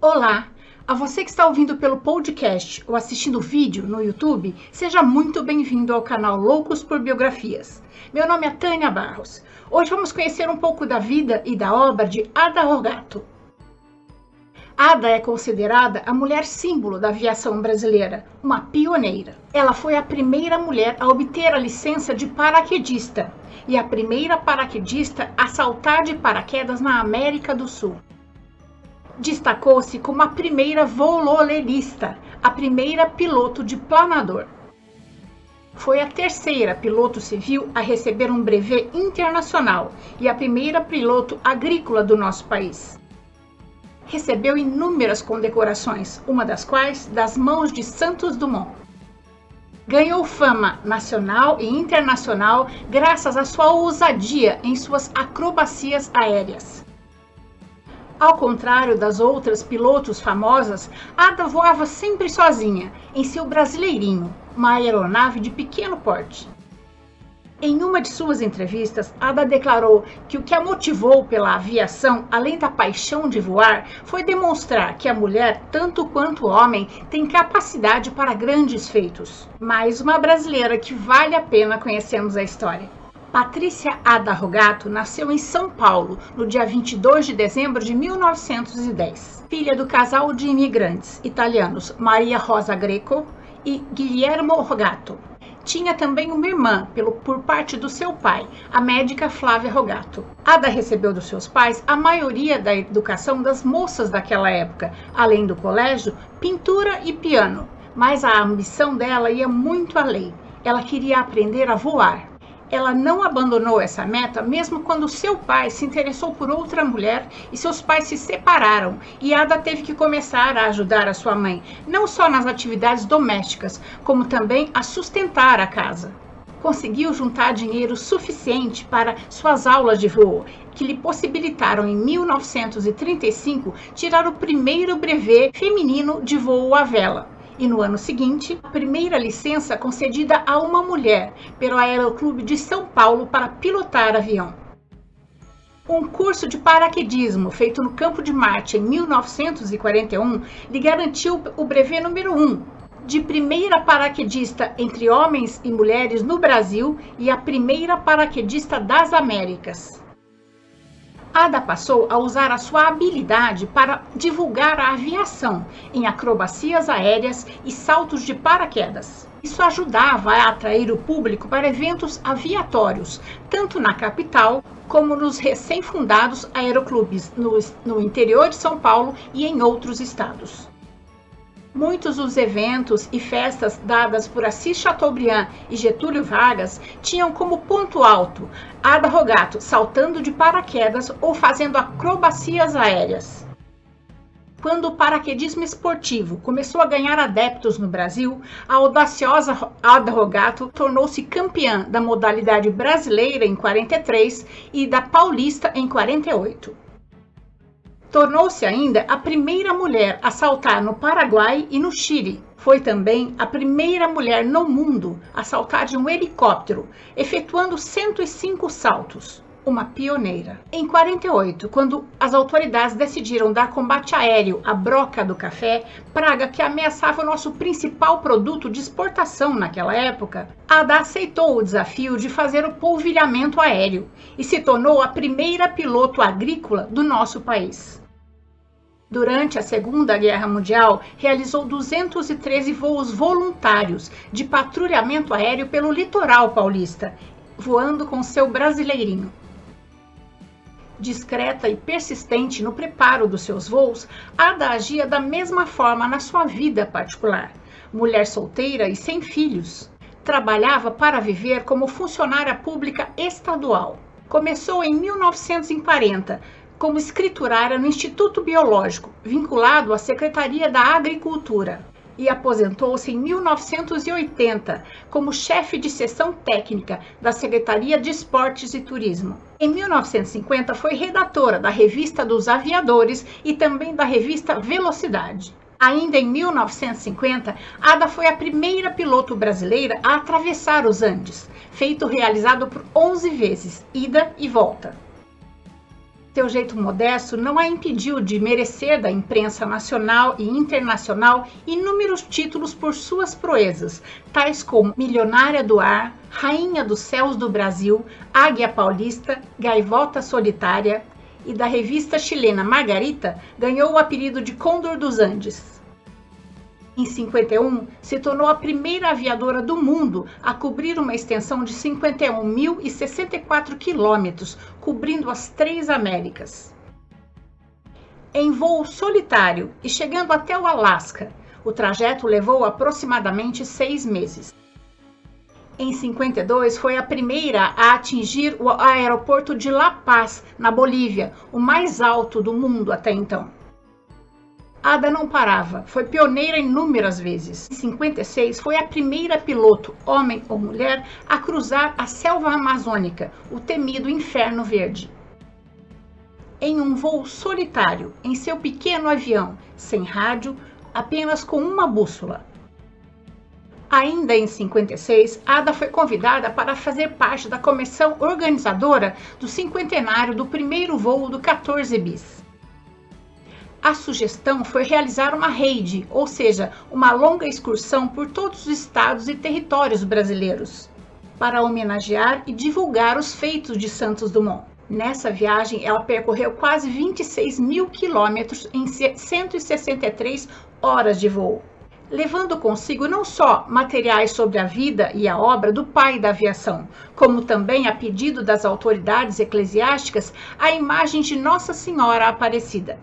Olá! A você que está ouvindo pelo podcast ou assistindo vídeo no YouTube, seja muito bem-vindo ao canal Loucos por Biografias. Meu nome é Tânia Barros. Hoje vamos conhecer um pouco da vida e da obra de Ada Rogato. Ada é considerada a mulher símbolo da aviação brasileira, uma pioneira. Ela foi a primeira mulher a obter a licença de paraquedista e a primeira paraquedista a saltar de paraquedas na América do Sul. Destacou-se como a primeira vololerista, a primeira piloto de planador. Foi a terceira piloto civil a receber um brevet internacional e a primeira piloto agrícola do nosso país. Recebeu inúmeras condecorações, uma das quais das mãos de Santos Dumont. Ganhou fama nacional e internacional graças à sua ousadia em suas acrobacias aéreas. Ao contrário das outras pilotos famosas, Ada voava sempre sozinha, em seu brasileirinho, uma aeronave de pequeno porte. Em uma de suas entrevistas, Ada declarou que o que a motivou pela aviação, além da paixão de voar, foi demonstrar que a mulher, tanto quanto o homem, tem capacidade para grandes feitos. Mais uma brasileira que vale a pena conhecermos a história. Patrícia Ada Rogato nasceu em São Paulo, no dia 22 de dezembro de 1910. Filha do casal de imigrantes italianos Maria Rosa Greco e Guillermo Rogato. Tinha também uma irmã, por parte do seu pai, a médica Flávia Rogato. Ada recebeu dos seus pais a maioria da educação das moças daquela época, além do colégio, pintura e piano. Mas a ambição dela ia muito além. Ela queria aprender a voar. Ela não abandonou essa meta mesmo quando seu pai se interessou por outra mulher e seus pais se separaram e Ada teve que começar a ajudar a sua mãe, não só nas atividades domésticas, como também a sustentar a casa. Conseguiu juntar dinheiro suficiente para suas aulas de voo, que lhe possibilitaram em 1935 tirar o primeiro brevet feminino de voo à vela. E no ano seguinte, a primeira licença concedida a uma mulher pelo Aeroclube de São Paulo para pilotar avião. Um curso de paraquedismo feito no Campo de Marte em 1941 lhe garantiu o brevet número 1 de primeira paraquedista entre homens e mulheres no Brasil e a primeira paraquedista das Américas. Ada passou a usar a sua habilidade para divulgar a aviação em acrobacias aéreas e saltos de paraquedas. Isso ajudava a atrair o público para eventos aviatórios, tanto na capital como nos recém-fundados aeroclubes no interior de São Paulo e em outros estados. Muitos dos eventos e festas dadas por Assis Chateaubriand e Getúlio Vargas tinham como ponto alto Ada Rogato saltando de paraquedas ou fazendo acrobacias aéreas. Quando o paraquedismo esportivo começou a ganhar adeptos no Brasil, a audaciosa Ada Rogato tornou-se campeã da modalidade brasileira em 43 e da paulista em 48. Tornou-se ainda a primeira mulher a saltar no Paraguai e no Chile. Foi também a primeira mulher no mundo a saltar de um helicóptero, efetuando 105 saltos. Uma pioneira. Em 48, quando as autoridades decidiram dar combate aéreo à broca do café, praga que ameaçava o nosso principal produto de exportação naquela época, Ada aceitou o desafio de fazer o polvilhamento aéreo e se tornou a primeira piloto agrícola do nosso país. Durante a Segunda Guerra Mundial, realizou 213 voos voluntários de patrulhamento aéreo pelo litoral paulista, voando com seu brasileirinho. Discreta e persistente no preparo dos seus voos, Ada agia da mesma forma na sua vida particular. Mulher solteira e sem filhos. Trabalhava para viver como funcionária pública estadual. Começou em 1940 como escriturária no Instituto Biológico, vinculado à Secretaria da Agricultura, e aposentou-se em 1980 como chefe de seção técnica da Secretaria de Esportes e Turismo. Em 1950 foi redatora da Revista dos Aviadores e também da revista Velocidade. Ainda em 1950, Ada foi a primeira piloto brasileira a atravessar os Andes, feito realizado por 11 vezes, ida e volta. Seu jeito modesto não a impediu de merecer da imprensa nacional e internacional inúmeros títulos por suas proezas, tais como Milionária do Ar, Rainha dos Céus do Brasil, Águia Paulista, Gaivota Solitária, e da revista chilena Margarita ganhou o apelido de Condor dos Andes. Em 51, se tornou a primeira aviadora do mundo a cobrir uma extensão de 51.064 quilômetros, cobrindo as 3 Américas. Em voo solitário e chegando até o Alasca, o trajeto levou aproximadamente 6 meses. Em 52, foi a primeira a atingir o aeroporto de La Paz, na Bolívia, o mais alto do mundo até então. Ada não parava, foi pioneira inúmeras vezes. Em 56, foi a primeira piloto, homem ou mulher, a cruzar a selva amazônica, o temido Inferno Verde. Em um voo solitário, em seu pequeno avião, sem rádio, apenas com uma bússola. Ainda em 56, Ada foi convidada para fazer parte da comissão organizadora do cinquentenário do primeiro voo do 14 bis. A sugestão foi realizar uma raid, ou seja, uma longa excursão por todos os estados e territórios brasileiros, para homenagear e divulgar os feitos de Santos Dumont. Nessa viagem, ela percorreu quase 26.000 quilômetros em 163 horas de voo, levando consigo não só materiais sobre a vida e a obra do pai da aviação, como também, a pedido das autoridades eclesiásticas, a imagem de Nossa Senhora Aparecida.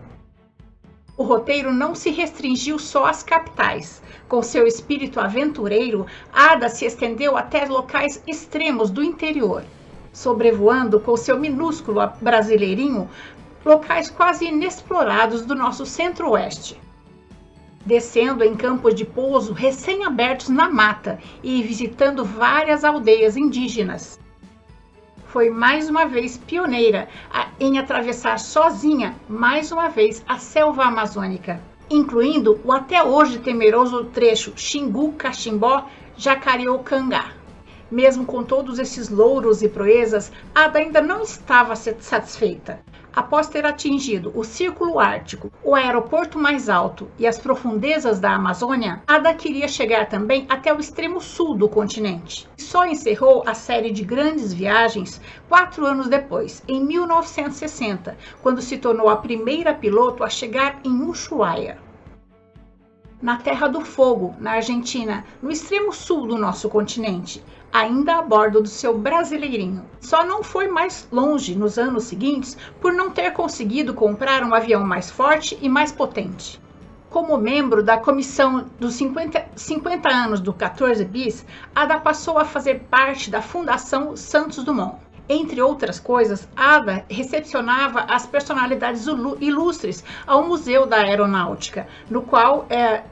O roteiro não se restringiu só às capitais. Com seu espírito aventureiro, Ada se estendeu até locais extremos do interior, sobrevoando com seu minúsculo brasileirinho locais quase inexplorados do nosso centro-oeste, descendo em campos de pouso recém-abertos na mata e visitando várias aldeias indígenas. Foi mais uma vez pioneira em atravessar sozinha, mais uma vez, a selva amazônica, incluindo o até hoje temeroso trecho Xingu-Caximbó-Jacareocangá. Mesmo com todos esses louros e proezas, Ada ainda não estava satisfeita. Após ter atingido o Círculo Ártico, o aeroporto mais alto e as profundezas da Amazônia, Ada queria chegar também até o extremo sul do continente. Só encerrou a série de grandes viagens 4 anos depois, em 1960, quando se tornou a primeira piloto a chegar em Ushuaia, na Terra do Fogo, na Argentina, no extremo sul do nosso continente, ainda a bordo do seu brasileirinho. Só não foi mais longe nos anos seguintes por não ter conseguido comprar um avião mais forte e mais potente. Como membro da comissão dos 50 anos do 14 bis, Ada passou a fazer parte da Fundação Santos Dumont. Entre outras coisas, Ada recepcionava as personalidades ilustres ao Museu da Aeronáutica, no qual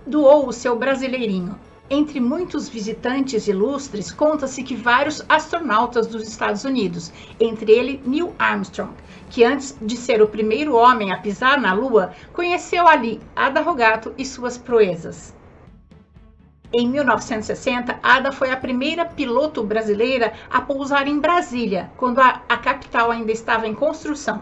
doou o seu brasileirinho. Entre muitos visitantes ilustres, conta-se que vários astronautas dos Estados Unidos, entre eles Neil Armstrong, que antes de ser o primeiro homem a pisar na Lua, conheceu ali Ada Rogato e suas proezas. Em 1960, Ada foi a primeira piloto brasileira a pousar em Brasília, quando a capital ainda estava em construção.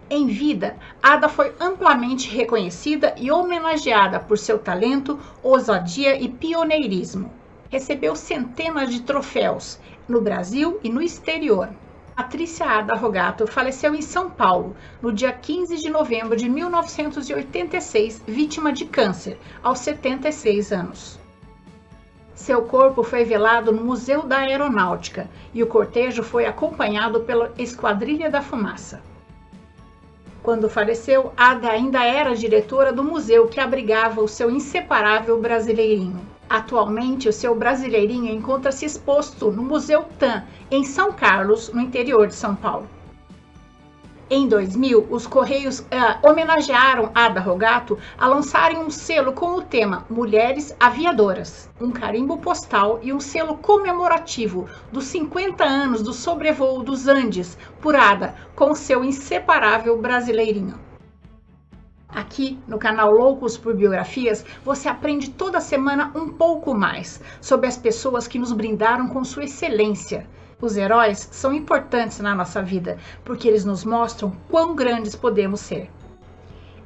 Em vida, Ada foi amplamente reconhecida e homenageada por seu talento, ousadia e pioneirismo. Recebeu centenas de troféus no Brasil e no exterior. Patrícia Ada Rogato faleceu em São Paulo, no dia 15 de novembro de 1986, vítima de câncer, aos 76 anos. Seu corpo foi velado no Museu da Aeronáutica e o cortejo foi acompanhado pela Esquadrilha da Fumaça. Quando faleceu, Ada ainda era diretora do museu que abrigava o seu inseparável brasileirinho. Atualmente, o seu brasileirinho encontra-se exposto no Museu TAM, em São Carlos, no interior de São Paulo. Em 2000, os Correios homenagearam Ada Rogato a lançarem um selo com o tema Mulheres Aviadoras, um carimbo postal e um selo comemorativo dos 50 anos do sobrevoo dos Andes por Ada, com seu inseparável brasileirinho. Aqui, no canal Loucos por Biografias, você aprende toda semana um pouco mais sobre as pessoas que nos brindaram com sua excelência, Os heróis são importantes na nossa vida, porque eles nos mostram quão grandes podemos ser.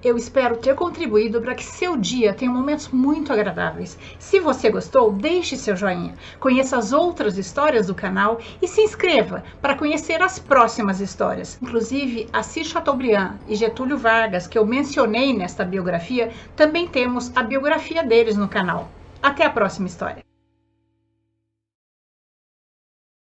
Eu espero ter contribuído para que seu dia tenha momentos muito agradáveis. Se você gostou, deixe seu joinha, conheça as outras histórias do canal e se inscreva para conhecer as próximas histórias. Inclusive, Assis Chateaubriand e Getúlio Vargas, que eu mencionei nesta biografia, também temos a biografia deles no canal. Até a próxima história!